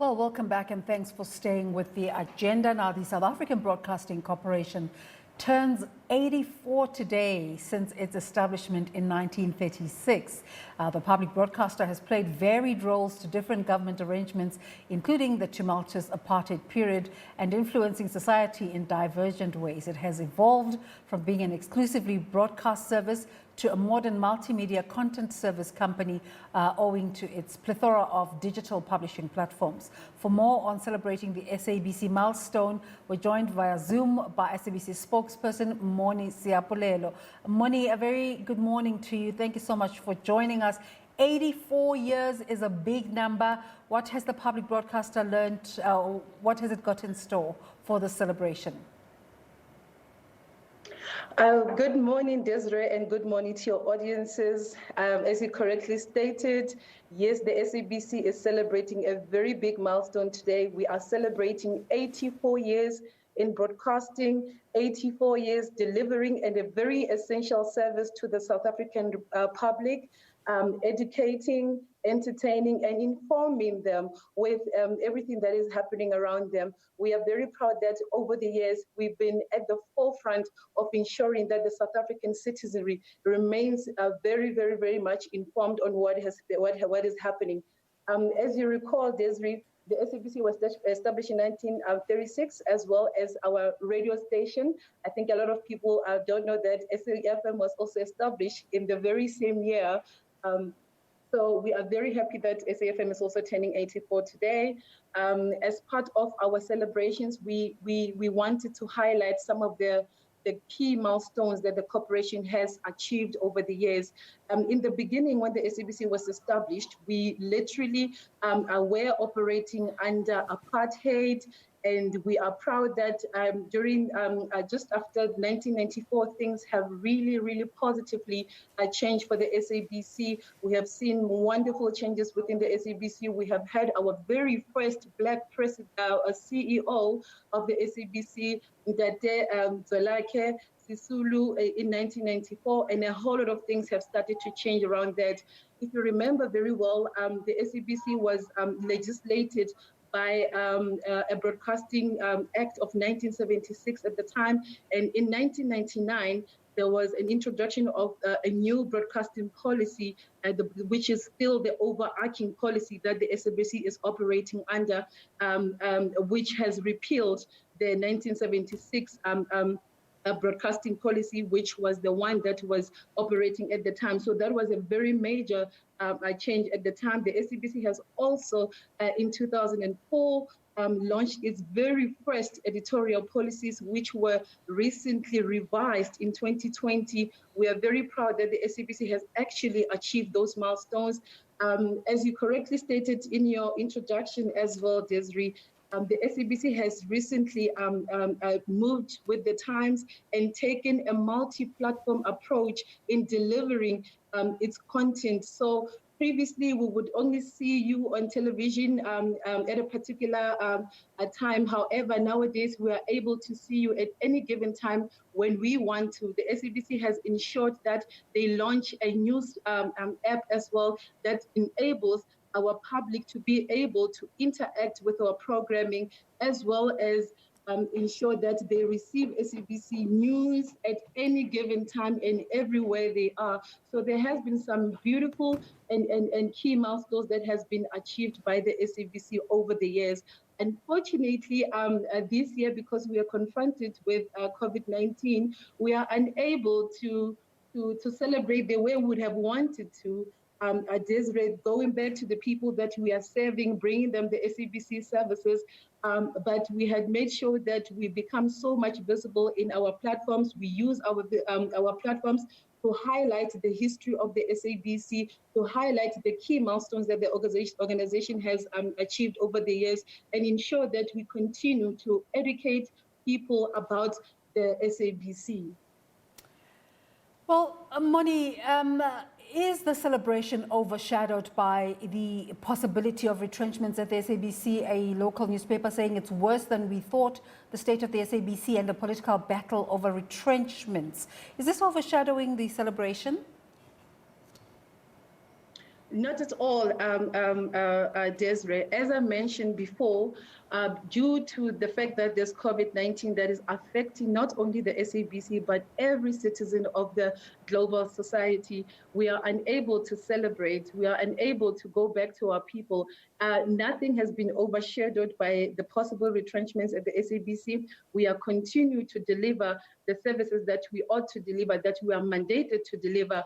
Well, welcome back and thanks for staying with the agenda. Now, the South African Broadcasting Corporation turns 84 today since its establishment in 1936. The public broadcaster has played varied roles to different government arrangements, including the tumultuous apartheid period, and influencing society in divergent ways. It has evolved from being an exclusively broadcast service to a modern multimedia content service company owing to its plethora of digital publishing platforms. For more on celebrating the SABC milestone, we're joined via Zoom by SABC spokesperson Mmoni Seapolelo. Mmoni, a very good morning to you. Thank you so much for joining us. 84 years is a big number. What has the public broadcaster learned? What has it got in store for the celebration? Good morning, Desiree, and good morning to your audiences. As you correctly stated, yes, the SABC is celebrating a very big milestone today. We are celebrating 84 years in broadcasting, 84 years delivering and a very essential service to the South African public, educating, entertaining, and informing them with everything that is happening around them. We are very proud that over the years, we've been at the forefront of ensuring that the South African citizenry remains very, very, very much informed on what is happening. As you recall, Desiree, the SABC was established in 1936, as well as our radio station. I think a lot of people don't know that SAFM was also established in the very same year. So we are very happy that SAFM is also turning 84 today. As part of our celebrations, we wanted to highlight some of the key milestones that the corporation has achieved over the years. In the beginning, when the SABC was established, we literally were operating under apartheid. And we are proud that during just after 1994, things have really, really positively changed for the SABC. We have seen wonderful changes within the SABC. We have had our very first Black CEO of the SABC, Ndate Zolake Sisulu, in 1994, and a whole lot of things have started to change around that. If you remember very well, the SABC was legislated by a Broadcasting Act of 1976 at the time. And in 1999, there was an introduction of a new broadcasting policy, which is still the overarching policy that the SABC is operating under, which has repealed the 1976 broadcasting policy, which was the one that was operating at the time. So that was a very major change at the time. The SABC has also, in 2004, launched its very first editorial policies, which were recently revised in 2020. We are very proud that the SABC has actually achieved those milestones. As you correctly stated in your introduction as well, Desiree, the SABC has recently moved with the times and taken a multi-platform approach in delivering its content. So previously, we would only see you on television at a particular time. However, nowadays, we are able to see you at any given time when we want to. The SABC has ensured that they launch a news app as well that enables our public to be able to interact with our programming, as well as ensure that they receive SABC news at any given time and everywhere they are. So there has been some beautiful and key milestones that has been achieved by the SABC over the years. Unfortunately, this year, because we are confronted with COVID-19, we are unable to celebrate the way we would have wanted to. Desiree, going back to the people that we are serving, bringing them the SABC services, but we had made sure that we become so much visible in our platforms. We use our platforms to highlight the history of the SABC, to highlight the key milestones that the organization has achieved over the years, and ensure that we continue to educate people about the SABC. Well, Mmoni, is the celebration overshadowed by the possibility of retrenchments at the SABC, a local newspaper saying it's worse than we thought, the state of the SABC and the political battle over retrenchments? Is this overshadowing the celebration? Not at all, Desiree. As I mentioned before, due to the fact that there's COVID-19 that is affecting not only the SABC, but every citizen of the global society, we are unable to celebrate. We are unable to go back to our people. Nothing has been overshadowed by the possible retrenchments at the SABC. We are continuing to deliver the services that we ought to deliver, that we are mandated to deliver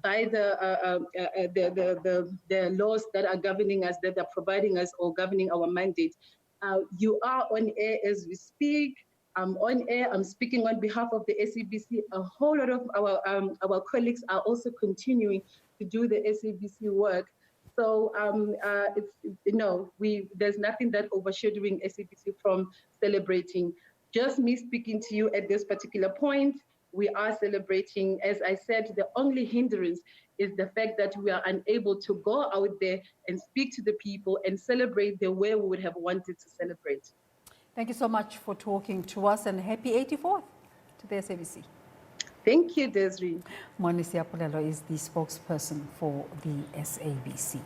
by the laws that are governing us, that are providing us or governing our mandate. You are on air as we speak. I'm on air. I'm speaking on behalf of the SABC. A whole lot of our colleagues are also continuing to do the SABC work. So there's nothing that overshadowing SABC from celebrating. Just me speaking to you at this particular point, we are celebrating. As I said, the only hindrance is the fact that we are unable to go out there and speak to the people and celebrate the way we would have wanted to celebrate. Thank you so much for talking to us, and happy 84th to the SABC. Thank you, Desiree. Mmoni Seapolelo is the spokesperson for the SABC.